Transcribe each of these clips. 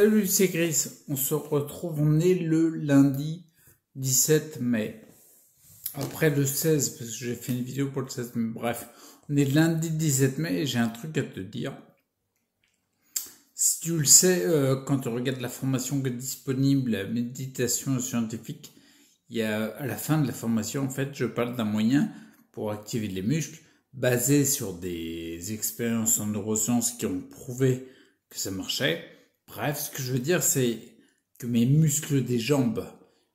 Salut, c'est Chris. On se retrouve, on est le lundi 17 mai. Après le 16, parce que j'ai fait une vidéo pour le 16 mai. Bref, on est le lundi 17 mai et j'ai un truc à te dire. Si tu le sais, quand tu regardes la formation qui est disponible, la méditation scientifique, il y a à la fin de la formation, en fait, je parle d'un moyen pour activer les muscles basé sur des expériences en neurosciences qui ont prouvé que ça marchait. Bref, ce que je veux dire, c'est que mes muscles des jambes,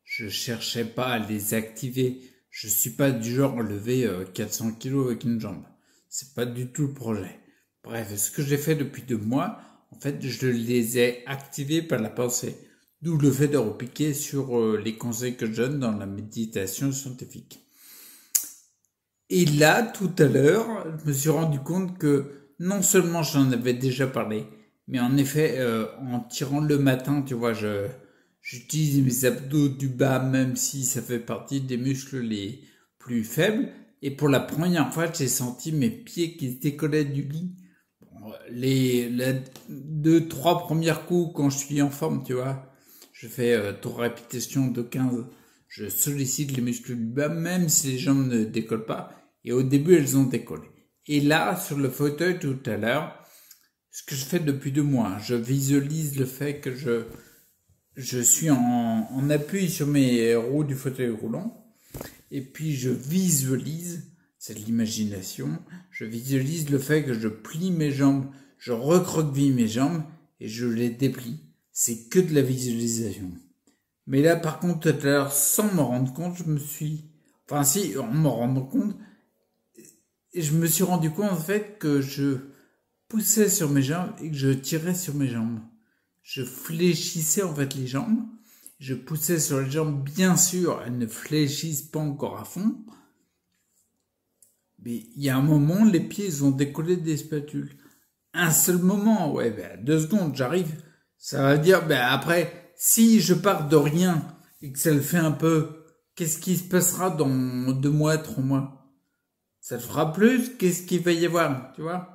je cherchais pas à les activer. Je suis pas du genre à lever 400 kilos avec une jambe. C'est pas du tout le projet. Bref, ce que j'ai fait depuis 2 mois, en fait, je les ai activés par la pensée. D'où le fait de repiquer sur les conseils que je donne dans la méditation scientifique. Et là, tout à l'heure, je me suis rendu compte que non seulement j'en avais déjà parlé, mais en effet, en tirant le matin, tu vois, j'utilise mes abdos du bas, même si ça fait partie des muscles les plus faibles. Et pour la première fois, j'ai senti mes pieds qui se décollaient du lit. Les 2-3 premiers coups, quand je suis en forme, tu vois, je fais 3 répétitions de 15. Je sollicite les muscles du bas, même si les jambes ne décollent pas. Et au début, elles ont décollé. Et là, sur le fauteuil tout à l'heure, ce que je fais depuis 2 mois, je visualise le fait que je suis en appui sur mes roues du fauteuil roulant. Et puis je visualise, c'est de l'imagination, je visualise le fait que je plie mes jambes, je recroqueville mes jambes et je les déplie. C'est que de la visualisation. Mais là, par contre, tout à l'heure, sans me rendre compte, enfin si, en me rendant compte, je me suis rendu compte en fait que je poussais sur mes jambes et que je tirais sur mes jambes. Je fléchissais en fait les jambes. Je poussais sur les jambes, bien sûr, elles ne fléchissent pas encore à fond. Mais il y a un moment, les pieds ils ont décollé des spatules. Un seul moment, ouais, 2 secondes, j'arrive. Ça va dire, après, si je pars de rien et que ça le fait un peu, qu'est-ce qui se passera dans 2 mois, 3 mois? Ça le fera plus, qu'est-ce qu'il va y avoir, tu vois?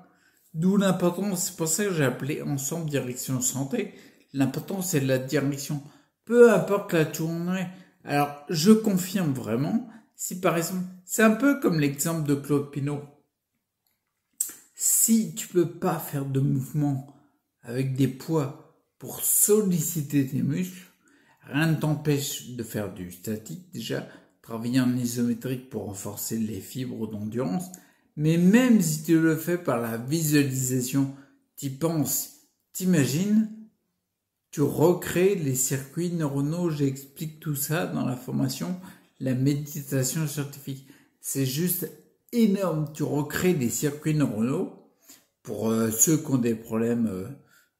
D'où l'importance, c'est pour ça que j'ai appelé ensemble direction santé. L'important, c'est la direction. Peu importe la tournée. Alors, je confirme vraiment, si par exemple, c'est un peu comme l'exemple de Claude Pinault. Si tu peux pas faire de mouvement avec des poids pour solliciter tes muscles, rien ne t'empêche de faire du statique déjà, travailler en isométrique pour renforcer les fibres d'endurance, mais même si tu le fais par la visualisation, t'y penses, t'imagines, tu recrées les circuits neuronaux, j'explique tout ça dans la formation, la méditation scientifique. C'est juste énorme, tu recrées des circuits neuronaux pour ceux qui ont des problèmes,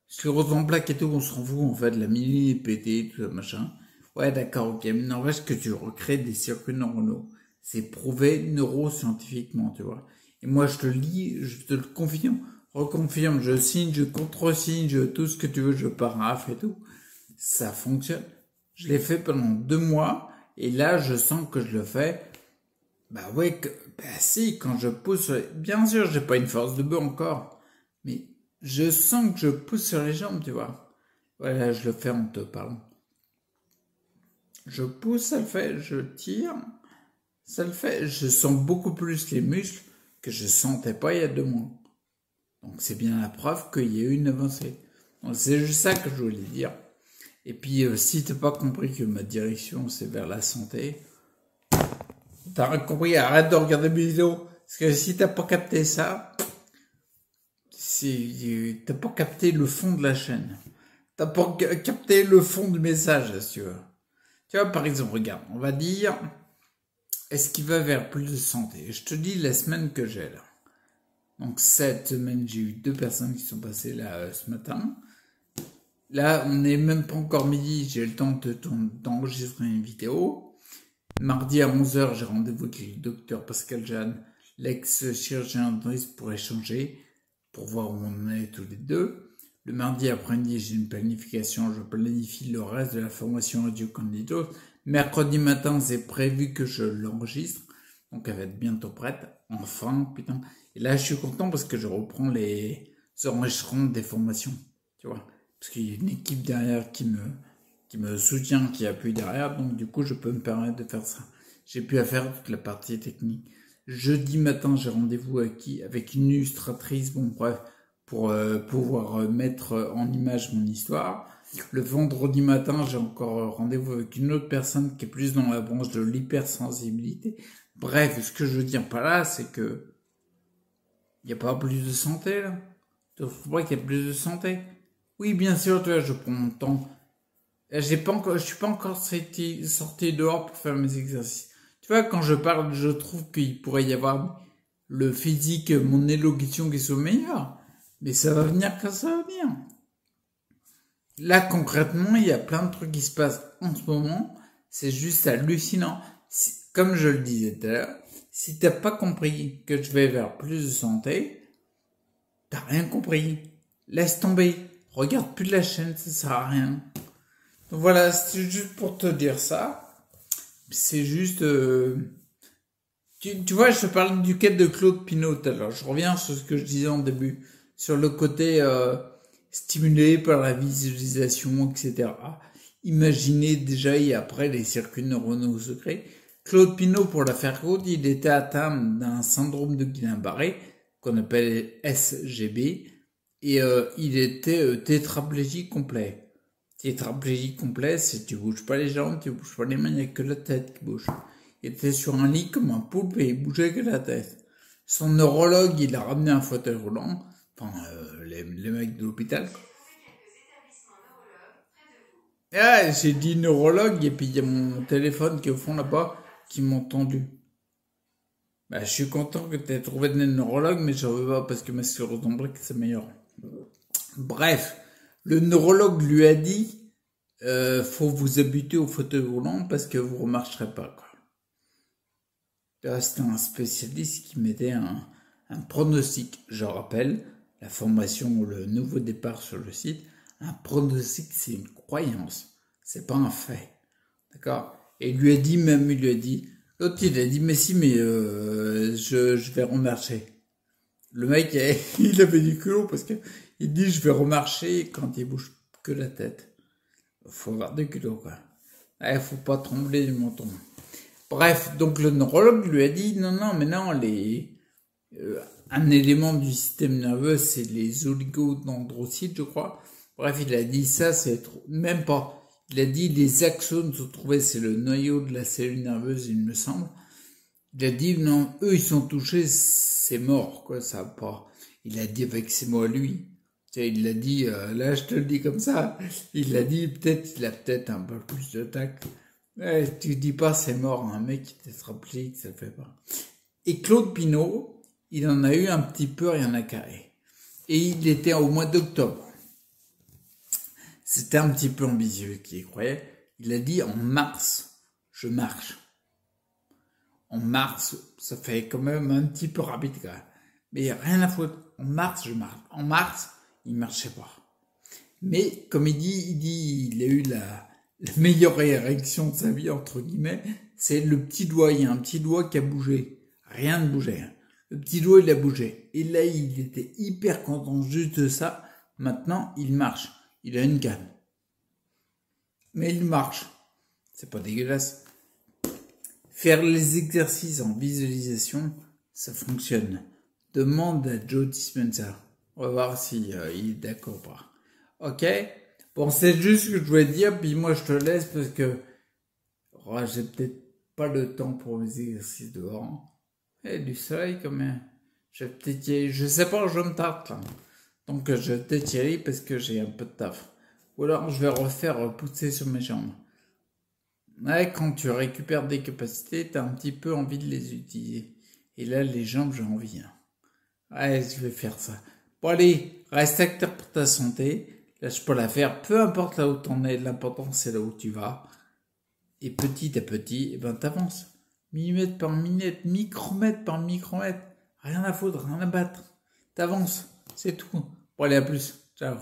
sclérose en plaques et tout, on s'en fout, on fait de la mini-PT, tout ça, machin. Ouais, d'accord, ok, mais n'empêche que tu recrées des circuits neuronaux. C'est prouvé neuroscientifiquement, tu vois. Et moi, je te le dis, je te le confirme, reconfirme, je signe, je contre-signe, tout ce que tu veux, je paraphe et tout. Ça fonctionne. Je l'ai fait pendant 2 mois, et là, je sens que je le fais. Si, quand je pousse, bien sûr, j'ai pas une force de bœuf encore, mais je sens que je pousse sur les jambes, tu vois. Voilà, je le fais en te parlant. Je pousse, ça le fait, je tire, ça le fait. Je sens beaucoup plus les muscles que je sentais pas il y a 2 mois. Donc c'est bien la preuve qu'il y a eu une avancée. Donc c'est juste ça que je voulais dire. Et puis si t'as pas compris que ma direction c'est vers la santé, t'as rien compris, arrête de regarder mes vidéos. Parce que si t'as pas capté ça, t'as pas capté le fond de la chaîne. T'as pas capté le fond du message, si tu veux. Tu vois, par exemple, regarde, on va dire, est-ce qu'il va vers plus de santé? Je te dis la semaine que j'ai là. Donc cette semaine, j'ai eu 2 personnes qui sont passées là ce matin. Là, on n'est même pas encore midi, j'ai le temps d'enregistrer une vidéo. Mardi à 11h, j'ai rendez-vous avec le docteur Pascal Jeanne, l'ex-chirurgien dentiste, pour échanger, pour voir où on est tous les deux. Le mardi après-midi, j'ai une planification, je planifie le reste de la formation radio-candidose. Mercredi matin, c'est prévu que je l'enregistre, donc elle va être bientôt prête. Enfin, putain. Et là, je suis content parce que je reprends les enregistrements des formations, tu vois. Parce qu'il y a une équipe derrière qui me soutient, qui appuie derrière, donc du coup, je peux me permettre de faire ça. J'ai pu à faire toute la partie technique. Jeudi matin, j'ai rendez-vous avec une illustratrice, bon bref, pour pouvoir mettre en image mon histoire. Le vendredi matin, j'ai encore rendez-vous avec une autre personne qui est plus dans la branche de l'hypersensibilité. Bref, ce que je veux dire par là, c'est que il n'y a pas plus de santé, là. Tu trouves pas qu'il y a plus de santé? Oui, bien sûr, tu vois, je prends mon temps. Je suis pas encore sorti dehors pour faire mes exercices. Tu vois, quand je parle, je trouve qu'il pourrait y avoir le physique, mon élocution qui soit meilleure. Mais ça va venir quand ça va venir. Là, concrètement, il y a plein de trucs qui se passent en ce moment. C'est juste hallucinant. Comme je le disais tout à l'heure, si t'as pas compris que je vais vers plus de santé, t'as rien compris. Laisse tomber. Regarde plus de la chaîne, ça sert à rien. Donc voilà, c'est juste pour te dire ça. C'est juste... Tu vois, je te parle du quête de Claude Pinault tout à l'heure. Je reviens sur ce que je disais en début. Sur le côté stimulé par la visualisation, etc. Imaginez déjà et après les circuits neuronaux secrets. Claude Pinault, pour la faire courte, il était atteint d'un syndrome de Guillain-Barré, qu'on appelle SGB, et il était tétraplégique complet. Tétraplégique complet, c'est tu bouges pas les jambes, tu bouges pas les mains, il n'y a que la tête qui bouge. Il était sur un lit comme un poulpe et il bougeait que la tête. Son neurologue, il a ramené un fauteuil roulant, enfin les mecs de l'hôpital. Ah, j'ai dit neurologue et puis il y a mon téléphone qui est au fond là-bas qui m'a entendu. Bah, je suis content que tu aies trouvé des neurologues, mais je veux pas parce que ma sclérose en plaques c'est meilleur. Bref, le neurologue lui a dit faut vous habituer au fauteuil roulant parce que vous remarcherez pas, quoi. Là, c'était un spécialiste qui mettait un pronostic. Je rappelle, la formation ou le nouveau départ sur le site, un pronostic, c'est une croyance. C'est pas un fait. D'accord? Et il lui a dit, l'autre il a dit, mais si, mais je vais remarcher. Le mec, il avait du culot parce que il dit, je vais remarcher quand il bouge que la tête. Faut avoir du culot, quoi. Faut pas trembler du menton. Bref, donc le neurologue lui a dit, non, mais non, un élément du système nerveux, c'est les oligodendrocytes, je crois. Bref, il a dit ça, c'est trop, même pas. Il a dit les axones se trouvaient, c'est le noyau de la cellule nerveuse, il me semble. Il a dit non, eux ils sont touchés, c'est mort, quoi, ça va pas. Il a dit avec ses mots à lui. Tu sais, il l'a dit, là je te le dis comme ça. Il l'a dit, il a peut-être un peu plus de tact. Ouais, tu dis pas c'est mort, un mec qui tétraplégique, ça le fait pas. Et Claude Pinault, il en a eu un petit peu rien à carrer. Et il était au mois d'octobre. C'était un petit peu ambitieux qui y croyait. Il a dit en mars, je marche. En mars, ça fait quand même un petit peu rapide quand même. Mais il n'y a rien à foutre. En mars, je marche. En mars, il marchait pas. Mais comme il dit, il a eu la meilleure érection de sa vie, entre guillemets, c'est le petit doigt. Il y a un petit doigt qui a bougé. Rien ne bougeait. Le petit doigt, il a bougé. Et là, il était hyper content juste de ça. Maintenant, il marche. Il a une canne. Mais il marche. C'est pas dégueulasse. Faire les exercices en visualisation, ça fonctionne. Demande à Joe Dispenza. On va voir si il est d'accord ou pas. Ok? Bon, c'est juste ce que je voulais dire, puis moi je te laisse parce que j'ai peut-être pas le temps pour mes exercices dehors. Et du soleil quand même. Je vais peut-être y aller. Je sais pas, je me tarte là. Donc je vais peut-être y aller parce que j'ai un peu de taf. Ou alors je vais refaire pousser sur mes jambes. Ouais, quand tu récupères des capacités, t'as un petit peu envie de les utiliser. Et là, les jambes, j'ai envie. Hein. Ouais, je vais faire ça. Bon allez, reste acteur pour ta santé. Lâche pas l'affaire. Peu importe là où t'en es, l'important c'est là où tu vas. Et petit à petit, eh ben t'avances. Millimètre par millimètre, micromètre par micromètre. Rien à foutre, rien à battre. T'avances, c'est tout. Bon allez, à plus. Ciao.